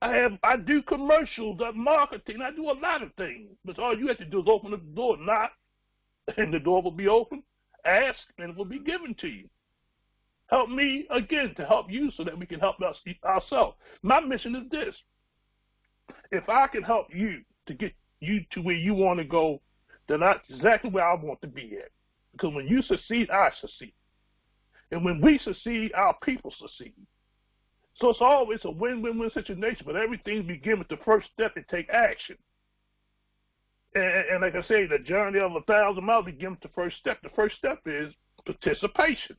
I do commercials, marketing, I do a lot of things. But all you have to do is open the door, knock, and the door will be open. Ask, and it will be given to you. Help me, again, to help you so that we can help ourselves. My mission is this. If I can help you to get you to where you want to go, then that's exactly where I want to be at. Because when you succeed, I succeed. And when we succeed, our people succeed. So it's always a win-win-win situation, but everything begins with the first step to take action. And like I say, the journey of 1,000 miles begins with the first step. The first step is participation.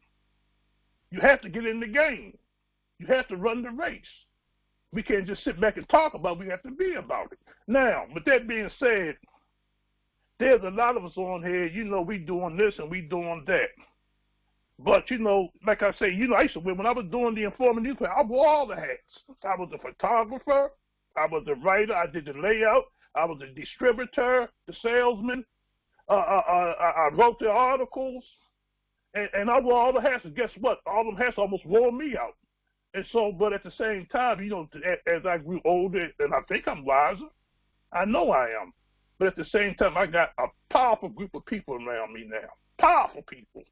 You have to get in the game. You have to run the race. We can't just sit back and talk about it. We have to be about it. Now, with that being said, there's a lot of us on here, you know, we doing this and we doing that. But, you know, like I say, you know, I used to, when I was doing the informative newspaper, I wore all the hats. I was a photographer. I was a writer. I did the layout. I was a distributor, the salesman. I wrote the articles. And I wore all the hats, and guess what? All them hats almost wore me out. And so, but at the same time, you know, as I grew older, and I think I'm wiser, I know I am. But at the same time, I got a powerful group of people around me now. Powerful people.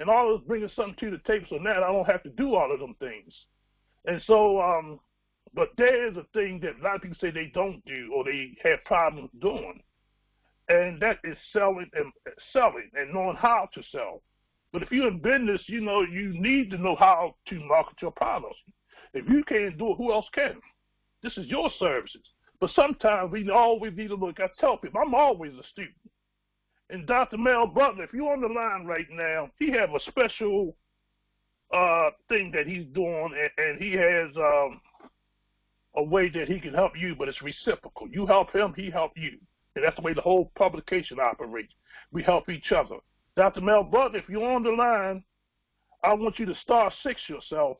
And all of us bringing something to the table, so now I don't have to do all of them things. And so, but there is a thing that a lot of people say they don't do or they have problems doing. And that is selling and knowing how to sell. But if you're in business, you know, you need to know how to market your products. If you can't do it, who else can? This is your services. But sometimes we always need to look. I tell people, I'm always a student. And Dr. Mel Butler, if you're on the line right now, he has a special thing that he's doing, and he has a way that he can help you, but it's reciprocal. You help him, he help you. And that's the way the whole publication operates. We help each other. Dr. Mel Butler, if you're on the line, I want you to star 6 yourself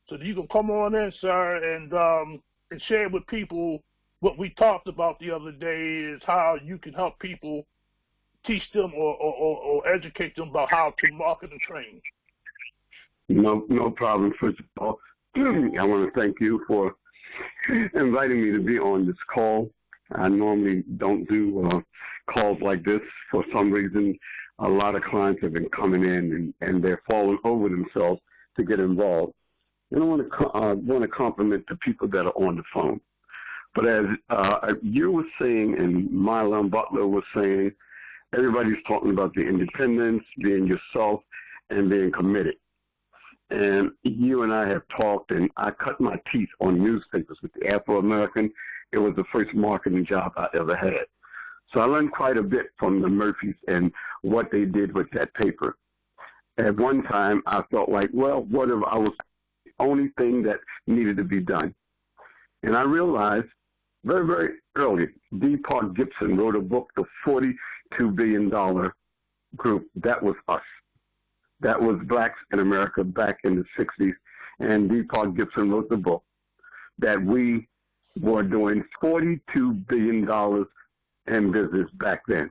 so that you can come on in, sir, and share with people what we talked about the other day is how you can help people, teach them or educate them about how to market and train. No problem. First of all, I want to thank you for inviting me to be on this call. I normally don't do calls like this. For some reason, a lot of clients have been coming in and they're falling over themselves to get involved. And I want to compliment the people that are on the phone. But as you were saying and Mylon Butler was saying, everybody's talking about the independence, being yourself, and being committed. And you and I have talked, and I cut my teeth on newspapers with the Afro-American. It was the first marketing job I ever had. So I learned quite a bit from the Murphys and what they did with that paper. At one time, I felt like, well, what if I was the only thing that needed to be done? And I realized very, very early, D. Park Gibson wrote a book, The $42 Billion Group. That was us. That was blacks in America back in the 60s. And D. Park Gibson wrote the book that we were doing $42 billion in business back then.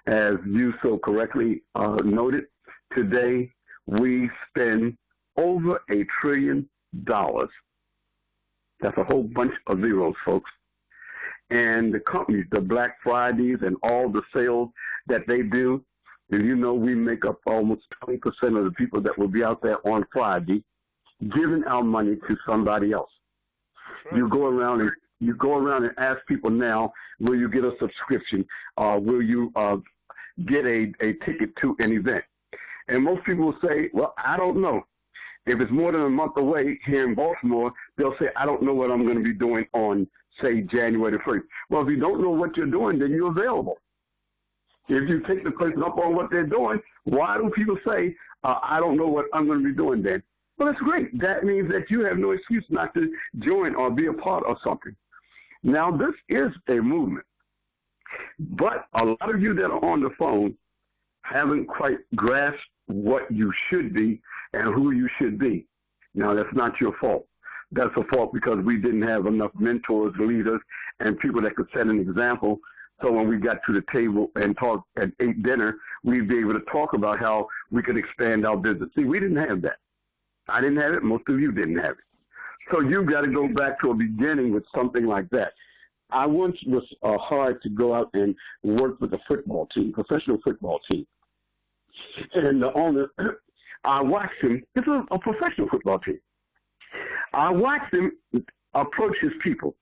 As you so correctly noted, today we spend over $1 trillion. That's a whole bunch of zeros, folks. And the companies, the Black Fridays and all the sales that they do, and you know we make up almost 20% of the people that will be out there on Friday giving our money to somebody else. Right. You go around and ask people now, will you get a subscription? Will you get a ticket to an event? And most people will say, well, I don't know. If it's more than a month away here in Baltimore, they'll say, I don't know what I'm going to be doing on, say, January the 1st. Well, if you don't know what you're doing, then you're available. If you take the person up on what they're doing, why do people say, I don't know what I'm going to be doing then? Well, that's great. That means that you have no excuse not to join or be a part of something. Now, this is a movement. But a lot of you that are on the phone haven't quite grasped what you should be and who you should be. Now, that's not your fault. That's a fault because we didn't have enough mentors, leaders, and people that could set an example. So when we got to the table and talked and ate dinner, we'd be able to talk about how we could expand our business. See, we didn't have that. I didn't have it. Most of you didn't have it. So you've got to go back to a beginning with something like that. I once was hired to go out and work with a football team, professional football team. And the owner, I watched him. It's a professional football team. I watched him approach his people.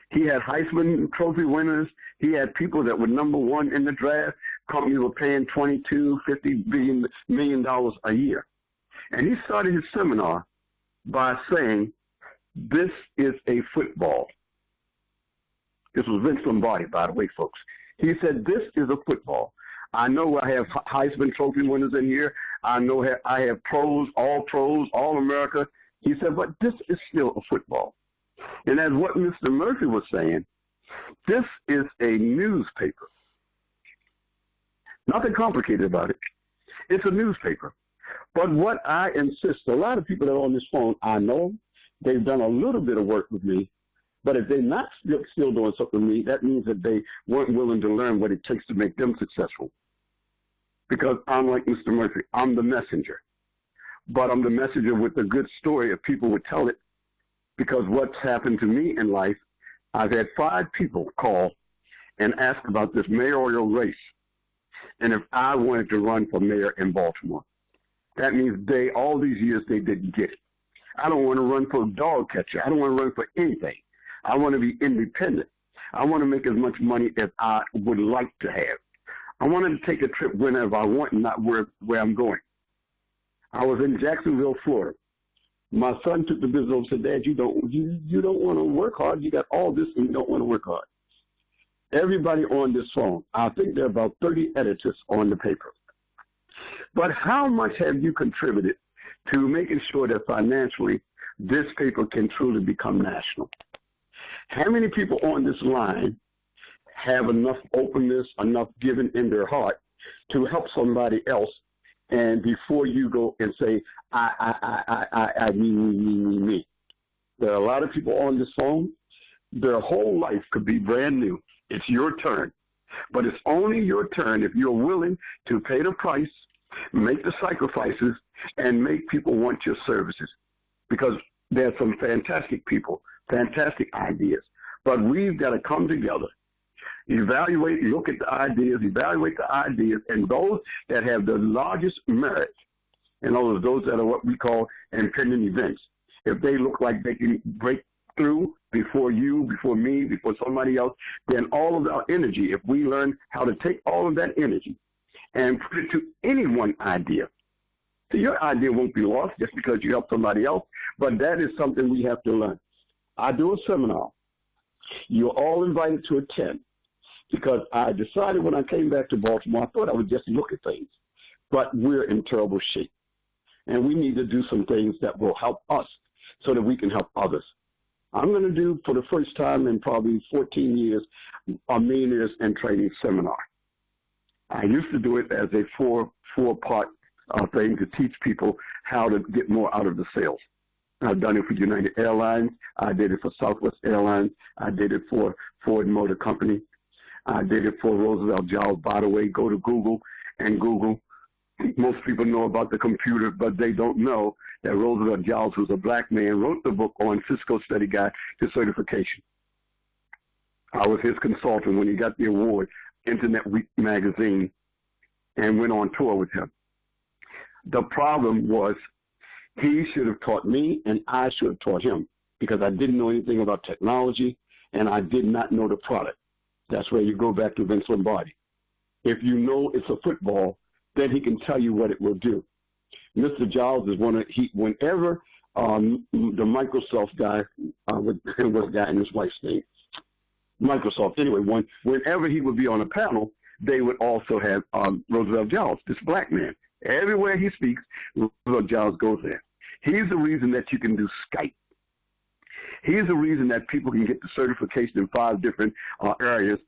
He had Heisman Trophy winners. He had people that were #1 in the draft. Companies were paying $22, $50 million a year. And he started his seminar by saying, this is a football. This was Vince Lombardi, by the way, folks. He said, this is a football. I know I have Heisman Trophy winners in here. I know I have pros, all America. He said, but this is still a football. And as what Mr. Murphy was saying, this is a newspaper. Nothing complicated about it. It's a newspaper. But what I insist, a lot of people that are on this phone, I know they've done a little bit of work with me, but if they're not still doing something with me, that means that they weren't willing to learn what it takes to make them successful. because I'm like Mr. Murphy. I'm the messenger. But I'm the messenger with a good story if people would tell it, because what's happened to me in life, I've had 5 people call and ask about this mayoral race and if I wanted to run for mayor in Baltimore. That means all these years they didn't get it. I don't want to run for a dog catcher. I don't want to run for anything. I want to be independent. I want to make as much money as I would like to have. I wanted to take a trip whenever I want and not where I'm going. I was in Jacksonville, Florida. My son took the business over and said, Dad, you don't want to work hard. You got all this and you don't want to work hard. Everybody on this phone, I think there are about 30 editors on the paper. But how much have you contributed to making sure that financially this paper can truly become national? How many people on this line have enough openness, enough giving in their heart to help somebody else? And before you go and say, I, me. There are a lot of people on this phone, their whole life could be brand new. It's your turn. But it's only your turn if you're willing to pay the price, make the sacrifices, and make people want your services. Because there are some fantastic people, fantastic ideas. But we've got to come together, evaluate, look at the ideas, and those that have the largest merit, and those that are what we call impending events, if they look like they can break through before you, before me, before somebody else, then all of our energy, if we learn how to take all of that energy and put it to any one idea. So your idea won't be lost just because you help somebody else, but that is something we have to learn. I do a seminar. You're all invited to attend, because I decided when I came back to Baltimore, I thought I would just look at things, but we're in terrible shape. And we need to do some things that will help us so that we can help others. I'm going to do, for the first time in probably 14 years, a Millionaires in Training seminar. I used to do it as a four-part thing to teach people how to get more out of the sales. I've done it for United Airlines. I did it for Southwest Airlines. I did it for Ford Motor Company. I did it for Roosevelt Giles. By the way, go to Google and Google. Most people know about the computer, but they don't know that Roosevelt Giles, who's a black man, wrote the book on Cisco Study Guide to Certification. I was his consultant when he got the award, Internet Week magazine, and went on tour with him. The problem was he should have taught me and I should have taught him, because I didn't know anything about technology and I did not know the product. That's where you go back to Vince Lombardi. If you know it's a football, then he can tell you what it will do. Mr. Giles is whenever the Microsoft guy, what's the guy and his wife's name? Microsoft, anyway, whenever he would be on a panel, they would also have Roosevelt Giles, this black man. Everywhere he speaks, Roosevelt Giles goes there. He's the reason that you can do Skype. He's the reason that people can get the certification in 5 different areas.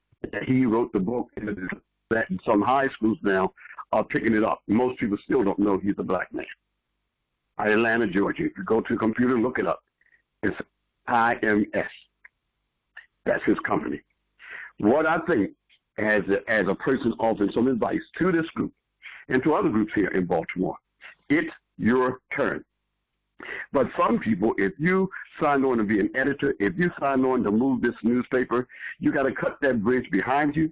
He wrote the book, and that some high schools now are picking it up. Most people still don't know he's a black man. Atlanta, Georgia. If you go to the computer and look it up, it's IMS. That's his company. What I think, as a person offering some advice to this group and to other groups here in Baltimore, it's your turn. But some people, if you signed on to be an editor, if you signed on to move this newspaper, you got to cut that bridge behind you.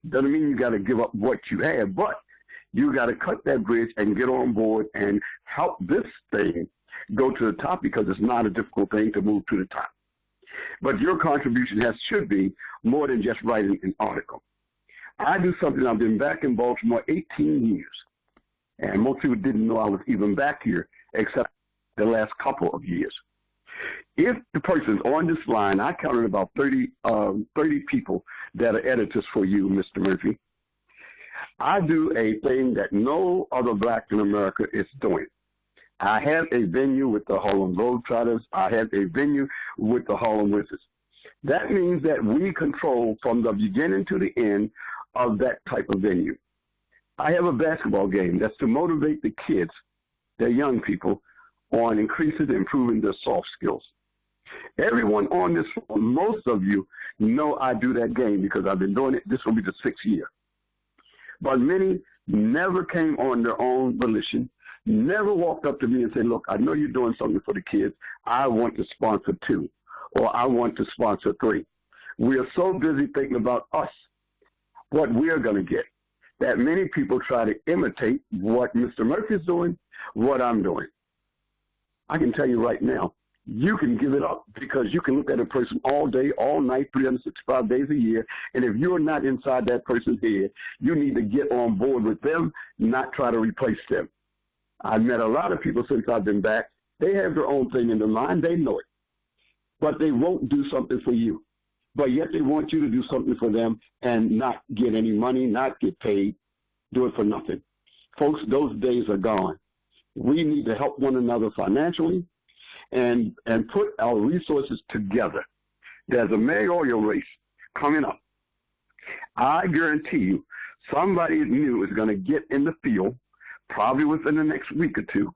Doesn't mean you got to give up what you have, but you got to cut that bridge and get on board and help this thing go to the top, because it's not a difficult thing to move to the top. But your contribution should be more than just writing an article. I do something. I've been back in Baltimore 18 years, and most people didn't know I was even back here except the last couple of years. If the person's on this line, I counted about 30 people that are editors for you, Mr. Murphy. I do a thing that no other black in America is doing. I have a venue with the Harlem Globetrotters. I have a venue with the Harlem Wizards. That means that we control from the beginning to the end of that type of venue. I have a basketball game that's to motivate the kids, the young people, on increasing and improving their soft skills. Everyone on this phone, most of you know I do that game because I've been doing it. This will be the 6th year. But many never came on their own volition, never walked up to me and said, look, I know you're doing something for the kids. I want to sponsor 2, or I want to sponsor 3. We are so busy thinking about us, what we're going to get, that many people try to imitate what Mr. Murphy's doing, what I'm doing. I can tell you right now, you can give it up because you can look at a person all day, all night, 365 days a year, and if you're not inside that person's head, you need to get on board with them, not try to replace them. I've met a lot of people since I've been back. They have their own thing in their mind. They know it, but they won't do something for you. But yet they want you to do something for them and not get any money, not get paid, do it for nothing. Folks, those days are gone. We need to help one another financially and put our resources together. There's a mayoral race coming up. I guarantee you somebody new is going to get in the field probably within the next week or 2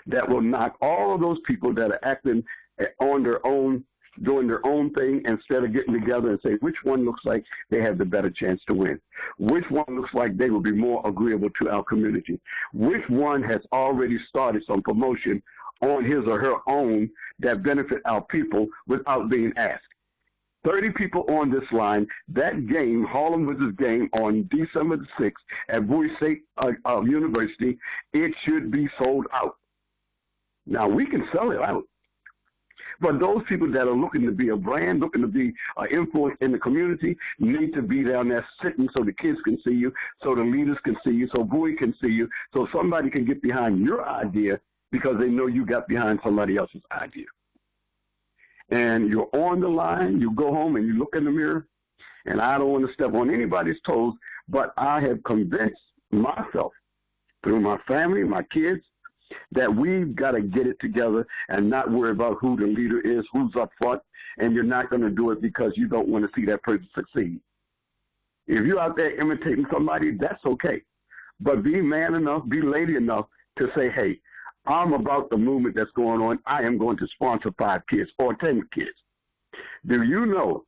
that will knock all of those people that are acting on their own, doing their own thing, instead of getting together and say which one looks like they have the better chance to win, which one looks like they will be more agreeable to our community, which one has already started some promotion on his or her own that benefit our people without being asked. 30 people on this line. That game, Harlem Wizards game, on December the 6th at Bowie State University, it should be sold out. Now, we can sell it out. But those people that are looking to be a brand, looking to be an influence in the community, need to be down there sitting so the kids can see you, so the leaders can see you, so Bowie can see you, so somebody can get behind your idea because they know you got behind somebody else's idea. And you're on the line, you go home and you look in the mirror, and I don't want to step on anybody's toes, but I have convinced myself through my family, my kids, that we've got to get it together and not worry about who the leader is, who's up front, and you're not going to do it because you don't want to see that person succeed. If you're out there imitating somebody, that's okay. But be man enough, be lady enough to say, hey, I'm about the movement that's going on. I am going to sponsor 5 kids or 10 kids. Do you know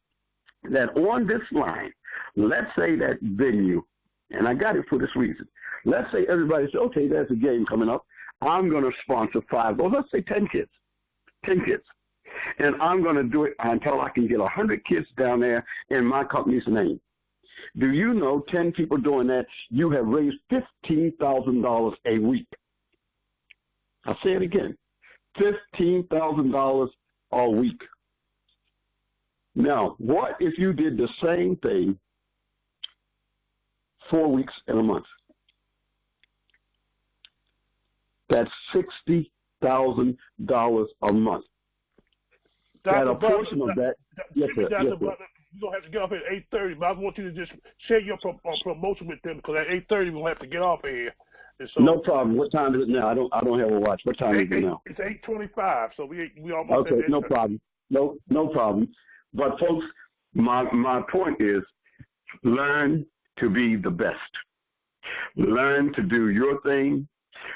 that on this line, let's say that venue, and I got it for this reason. Let's say everybody says, okay, there's a game coming up. I'm going to sponsor 5, or let's say 10 kids, 10 kids. And I'm going to do it until I can get 100 kids down there in my company's name. Do you know 10 people doing that, you have raised $15,000 a week? I'll say it again, $15,000 a week. Now, what if you did the same thing 4 weeks in a month? That's $60,000 a month. That a portion of that. Yes, sir. Yes, sir. You're going to have to get off at 8:30, but I want you to just share your promotion with them because at 8:30 we'll have to get off of here. So, no problem. What time is it now? I don't have a watch. What time is it now? It's 8:25, so we almost. Okay, no problem. No problem. But folks, my point is, learn to be the best. Learn to do your thing.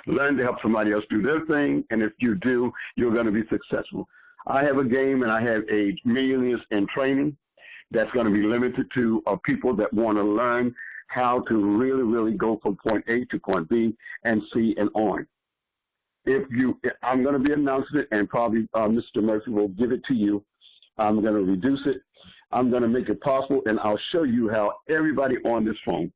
Learn to help somebody else do their thing, and if you do, you're going to be successful. I have a game, and I have a Millionaires in Training that's going to be limited to people that want to learn how to really, really go from point A to point B and C and on. I'm going to be announcing it, and probably Mr. Murphy will give it to you. I'm going to reduce it. I'm going to make it possible, and I'll show you how everybody on this phone,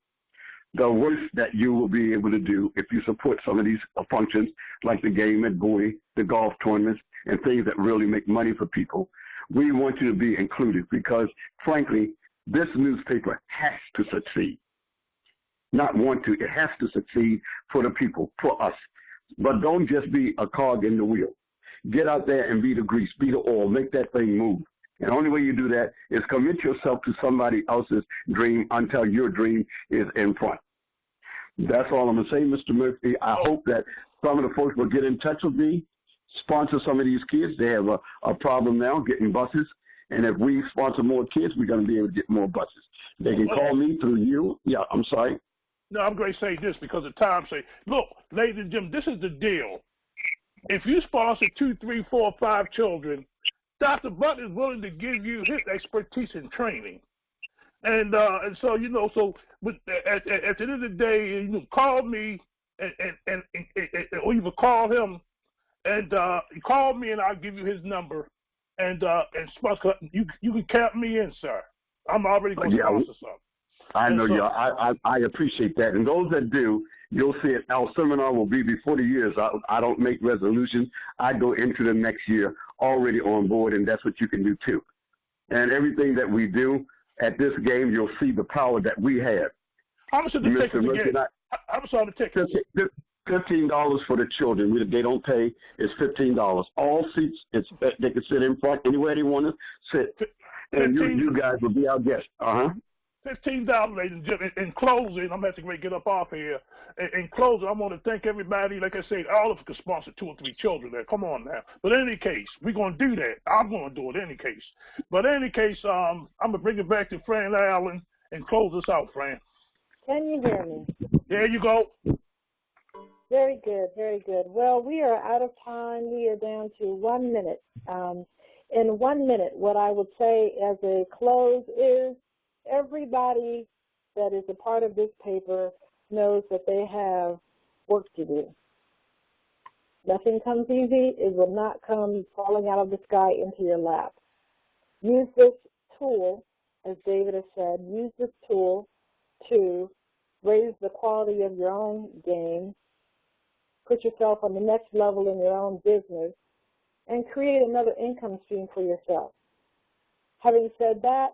the worst that you will be able to do if you support some of these functions like the game at Bowie, the golf tournaments, and things that really make money for people. We want you to be included because, frankly, this newspaper has to succeed. Not want to, it has to succeed for the people, for us. But don't just be a cog in the wheel. Get out there and be the grease, be the oil, make that thing move. And the only way you do that is commit yourself to somebody else's dream until your dream is in front. That's all I'm going to say, Mr. Murphy. I hope that some of the folks will get in touch with me, sponsor some of these kids. They have a problem now getting buses. And if we sponsor more kids, we're going to be able to get more buses. They can call me through you. Yeah, I'm sorry. No, I'm going to say this because the time say, look, ladies and gentlemen, this is the deal. If you sponsor 2, 3, 4, 5 children, Dr. Butt is willing to give you his expertise in training. And so, so but at the end of the day, call me or you can call him and you call me and I'll give you his number and sponsor. You can count me in, sir. I'm already going to sponsor something. I know you. I appreciate that. And those that do, you'll see it. Our seminar will be before the years. I don't make resolutions. I go into the next year already on board, and that's what you can do too. And everything that we do at this game, you'll see the power that we have. How much is the tickets again? How much are the tickets? $15 for the children. They don't pay. It's $15. All seats. They can sit in front anywhere they want to sit. And you guys will be our guests. $15, ladies and gentlemen. In closing, I'm going to have to get up off here. In closing, I want to thank everybody. Like I said, all of us can sponsor 2 or 3 children there. Come on now. But in any case, we're going to do that. I'm going to do it in any case. But in any case, I'm going to bring it back to Fran Allen and close this out, Fran. Can you hear me? There you go. Very good, very good. Well, we are out of time. We are down to 1 minute. In 1 minute, what I would say as a close is everybody that is a part of this paper knows that they have work to do. Nothing comes easy. It will not come falling out of the sky into your lap. Use this tool, as David has said, use this tool to raise the quality of your own game, put yourself on the next level in your own business, and create another income stream for yourself. Having said that,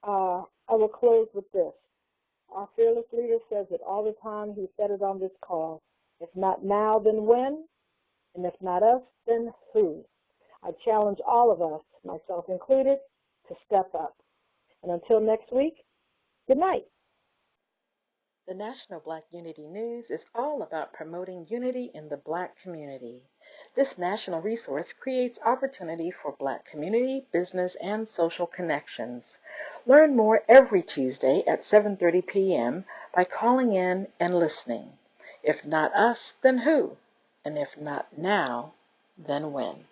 I will close with this. Our fearless leader says it all the time. He said it on this call. If not now, then when? And if not us, then who? I challenge all of us, myself included, to step up. And until next week, good night. The National Black Unity News is all about promoting unity in the Black community. This national resource creates opportunity for Black community, business, and social connections. Learn more every Tuesday at 7:30 p.m. by calling in and listening. If not us, then who? And if not now, then when?